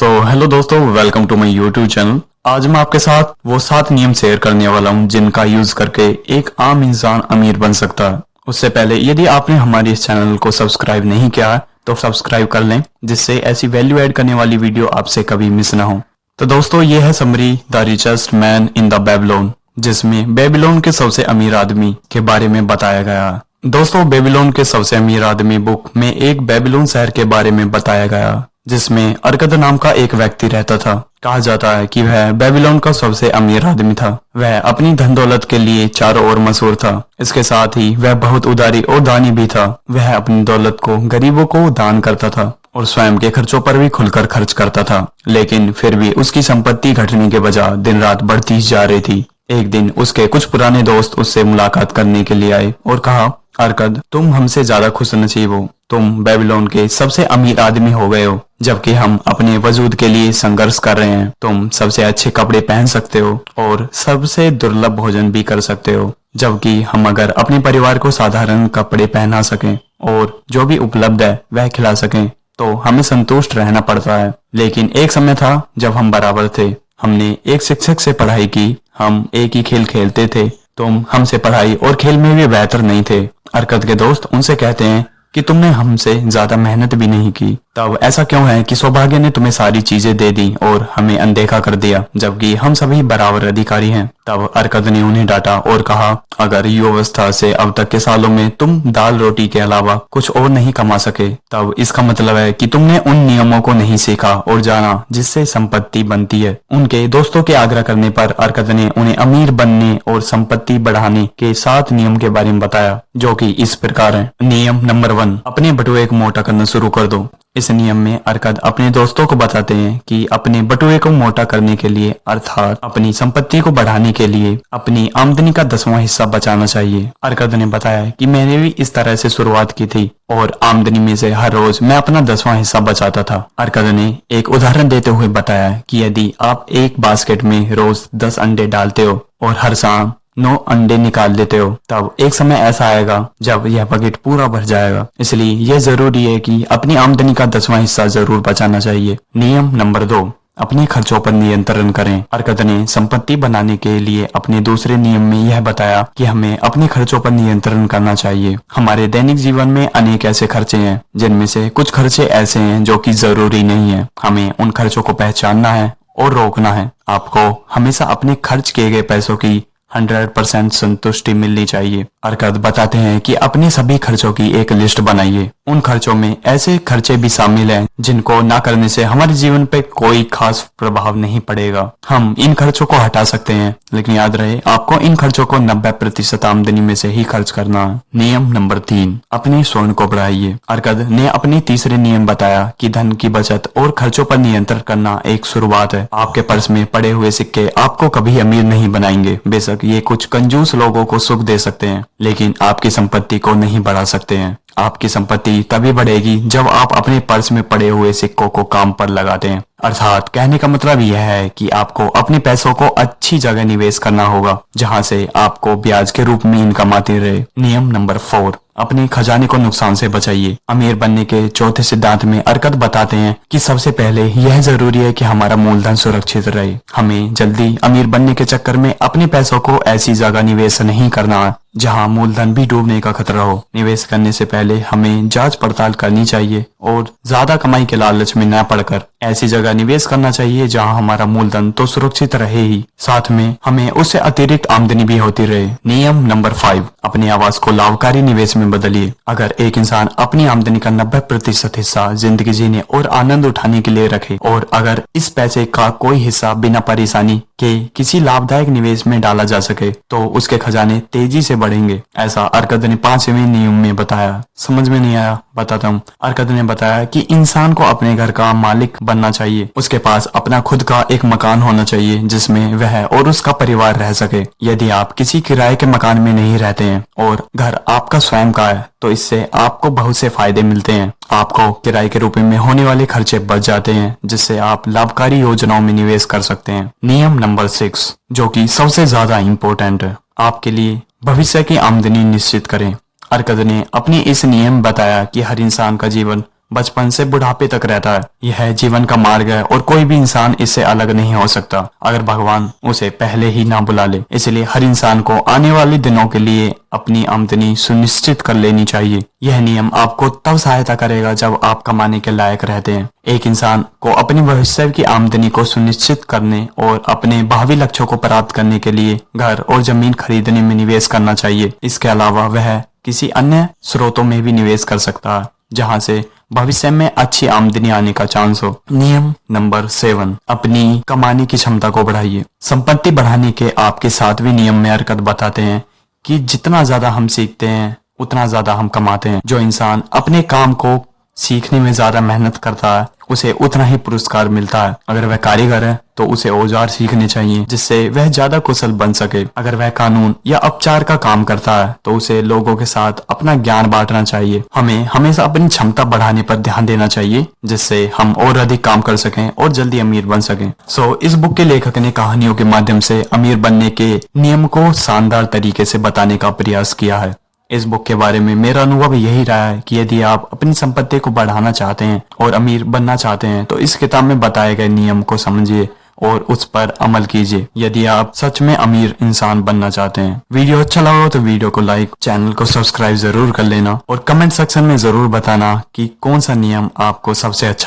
सो hello दोस्तों, welcome to my YouTube channel. आज मैं आपके साथ वो 7 नियम शेयर करने वाला हूँ जिनका यूज करके एक आम इंसान अमीर बन सकता है। उससे पहले यदि आपने हमारे इस चैनल को सब्सक्राइब नहीं किया है तो सब्सक्राइब कर लें, जिससे ऐसी वैल्यू ऐड करने वाली वीडियो आपसे कभी मिस ना हो। तो दोस्तों, ये है summary the richest man in the Babylon, जिसमें बेबीलोन के सबसे अमीर आदमी के बारे में बताया गया है। दोस्तों, बेबीलोन के सबसे अमीर आदमी बुक में एक बेबीलोन शहर के बारे में बताया गया, जिसमें अरकद नाम का एक व्यक्ति रहता था। कहा जाता है कि वह बेबीलोन का सबसे अमीर आदमी था। वह अपनी धन दौलत के लिए चारों ओर मशहूर था। इसके साथ ही वह बहुत उदारी और दानी भी था। वह अपनी दौलत को गरीबों को दान करता था और स्वयं के खर्चों पर भी खुलकर खर्च करता था। लेकिन फिर भी उसकी संपत्ति घटने के बजाय दिन रात बढ़ती जा रही थी। एक दिन उसके कुछ पुराने दोस्त उससे मुलाकात करने के लिए आए और कहा, अरकद, तुम हमसे ज्यादा खुशनसीब हो। तुम बेबीलोन के सबसे अमीर आदमी हो गए हो, जबकि हम अपने वजूद के लिए संघर्ष कर रहे हैं। तुम सबसे अच्छे कपड़े पहन सकते हो और सबसे दुर्लभ भोजन भी कर सकते हो, जबकि हम अगर अपने परिवार को साधारण कपड़े पहना सकें और जो भी उपलब्ध है वह खिला सकें तो हमें संतुष्ट रहना पड़ता है। लेकिन एक समय था जब हम बराबर थे। हमने एक शिक्षक से पढ़ाई की, हम एक ही खेल खेलते थे। तुम हमसे पढ़ाई और खेल में भी बेहतर नहीं थे। अरकद के दोस्त उनसे कहते हैं कि तुमने हमसे ज्यादा मेहनत भी नहीं की। तब ऐसा क्यों है कि सौभाग्य ने तुम्हें सारी चीजें दे दी और हमें अनदेखा कर दिया, जबकि हम सभी बराबर अधिकारी हैं। तब अरकद ने उन्हें डांटा और कहा, अगर युवावस्था से अब तक के सालों में तुम दाल रोटी के अलावा कुछ और नहीं कमा सके, तब इसका मतलब है कि तुमने उन नियमों को नहीं सीखा और जाना जिससे संपत्ति बनती है। उनके दोस्तों के आग्रह करने पर अरकद ने उन्हें अमीर बनने और संपत्ति बढ़ाने के 7 नियम के बारे में बताया, जो कि इस प्रकार है। नियम नंबर 1, अपने बटुए को मोटा करना शुरू कर दो। इस नियम में अरकद अपने दोस्तों को बताते हैं कि अपने बटुए को मोटा करने के लिए, अर्थात अपनी संपत्ति को बढ़ाने के लिए, अपनी आमदनी का 10वां हिस्सा बचाना चाहिए। अरकद ने बताया कि मैंने भी इस तरह से शुरुआत की थी और आमदनी में से हर रोज मैं अपना 10वां हिस्सा बचाता था। अरकद ने एक उदाहरण देते हुए बताया कि यदि आप एक बास्केट में रोज 10 अंडे डालते हो और हर शाम 9 अंडे निकाल देते हो, तब एक समय ऐसा आएगा जब यह बकेट पूरा भर जाएगा। इसलिए यह जरूरी है कि अपनी आमदनी का 10वां हिस्सा जरूर बचाना चाहिए। नियम नंबर 2, अपने खर्चों पर नियंत्रण करें। अरकद ने संपत्ति बनाने के लिए अपने दूसरे नियम में यह बताया कि हमें अपने खर्चों पर नियंत्रण करना चाहिए। हमारे दैनिक जीवन में अनेक ऐसे खर्चे हैं जिनमें से कुछ खर्चे ऐसे हैं जो कि जरूरी नहीं है। हमें उन खर्चों को पहचानना है और रोकना है। आपको हमेशा अपने खर्च किए गए पैसों की 100% संतुष्टि मिलनी चाहिए। अरकद बताते हैं कि अपने सभी खर्चों की एक लिस्ट बनाइए। उन खर्चों में ऐसे खर्चे भी शामिल हैं जिनको ना करने से हमारे जीवन पे कोई खास प्रभाव नहीं पड़ेगा। हम इन खर्चों को हटा सकते हैं, लेकिन याद रहे आपको इन खर्चों को 90% आमदनी में से ही खर्च करना है। नियम नंबर 3, अपने स्वर्ण को बढ़ाइए। अरकद ने अपने तीसरे नियम बताया कि धन की बचत और खर्चों पर नियंत्रण करना एक शुरुआत है। आपके पर्स में पड़े हुए सिक्के आपको कभी अमीर नहीं बनाएंगे। बेशक ये कुछ कंजूस लोगों को सुख दे सकते हैं, लेकिन आपकी संपत्ति को नहीं बढ़ा सकते हैं। आपकी संपत्ति तभी बढ़ेगी जब आप अपने पर्स में पड़े हुए सिक्कों को काम पर लगाते हैं। अर्थात कहने का मतलब यह है कि आपको अपने पैसों को अच्छी जगह निवेश करना होगा, जहां से आपको ब्याज के रूप में इनकम आती रहे। नियम नंबर 4, अपने खजाने को नुकसान से बचाइए। अमीर बनने के चौथे सिद्धांत में अरकद बताते हैं कि सबसे पहले यह जरूरी है कि हमारा मूलधन सुरक्षित रहे। हमें जल्दी अमीर बनने के चक्कर में अपने पैसों को ऐसी जगह निवेश नहीं करना है जहां मूलधन भी डूबने का खतरा हो। निवेश करने से पहले हमें जांच पड़ताल करनी चाहिए और ज्यादा कमाई के लालच में न पड़कर ऐसी जगह निवेश करना चाहिए जहां हमारा मूलधन तो सुरक्षित रहे ही, साथ में हमें उससे अतिरिक्त आमदनी भी होती रहे। नियम नंबर 5, अपने आवास को लाभकारी निवेश में बदलिए। अगर एक इंसान अपनी आमदनी का 90% हिस्सा जिंदगी जीने और आनंद उठाने के लिए रखे और अगर इस पैसे का कोई हिस्सा बिना परेशानी के किसी लाभदायक निवेश में डाला जा सके, तो उसके खजाने तेजी से बढ़ेंगे। ऐसा अरकद ने 5वें नियम में बताया। समझ में नहीं आया? बताता हूँ। अरकद ने बताया कि इंसान को अपने घर का मालिक बनना चाहिए। उसके पास अपना खुद का एक मकान होना चाहिए जिसमें वह और उसका परिवार रह सके। यदि आप किसी किराए के मकान में नहीं रहते हैं और घर आपका स्वयं का है, तो इससे आपको बहुत से फायदे मिलते हैं। आपको किराए के रुपए में होने वाले खर्चे बच जाते हैं, जिससे आप लाभकारी योजनाओं में निवेश कर सकते हैं। नियम नंबर 6, जो कि सबसे ज्यादा इम्पोर्टेंट है आपके लिए, भविष्य की आमदनी निश्चित करें। अरकद ने अपनी इस नियम बताया कि हर इंसान का जीवन बचपन से बुढ़ापे तक रहता है। यह जीवन का मार्ग है और कोई भी इंसान इससे अलग नहीं हो सकता अगर भगवान उसे पहले ही ना बुला ले। इसलिए हर इंसान को आने वाले दिनों के लिए अपनी आमदनी सुनिश्चित कर लेनी चाहिए। यह नियम आपको तब सहायता करेगा जब आप कमाने के लायक रहते हैं। एक इंसान को अपनी भविष्य की आमदनी को सुनिश्चित करने और अपने भावी लक्ष्यों को प्राप्त करने के लिए घर और जमीन खरीदने में निवेश करना चाहिए। इसके अलावा वह किसी अन्य स्रोतों में भी निवेश कर सकता है जहां से भविष्य में अच्छी आमदनी आने का चांस हो। नियम नंबर 7, अपनी कमाने की क्षमता को बढ़ाइए। संपत्ति बढ़ाने के आपके 7वें नियम में हरकत बताते हैं कि जितना ज्यादा हम सीखते हैं उतना ज्यादा हम कमाते हैं। जो इंसान अपने काम को सीखने में ज्यादा मेहनत करता है उसे उतना ही पुरस्कार मिलता है। अगर वह कारीगर है तो उसे औजार सीखने चाहिए जिससे वह ज्यादा कुशल बन सके। अगर वह कानून या उपचार का काम करता है तो उसे लोगों के साथ अपना ज्ञान बांटना चाहिए। हमें हमेशा अपनी क्षमता बढ़ाने पर ध्यान देना चाहिए जिससे हम और अधिक काम कर सकें और जल्दी अमीर बन सकें। इस बुक के लेखक ने कहानियों के माध्यम से अमीर बनने के नियम को शानदार तरीके से बताने का प्रयास किया है। इस बुक के बारे में मेरा अनुभव यही रहा है कि यदि आप अपनी संपत्ति को बढ़ाना चाहते हैं और अमीर बनना चाहते हैं तो इस किताब में बताए गए नियम को समझिए और उस पर अमल कीजिए यदि आप सच में अमीर इंसान बनना चाहते हैं। वीडियो अच्छा लगा हो तो वीडियो को लाइक, चैनल को सब्सक्राइब जरूर कर लेना और कमेंट सेक्शन में जरूर बताना कि कौन सा नियम आपको सबसे अच्छा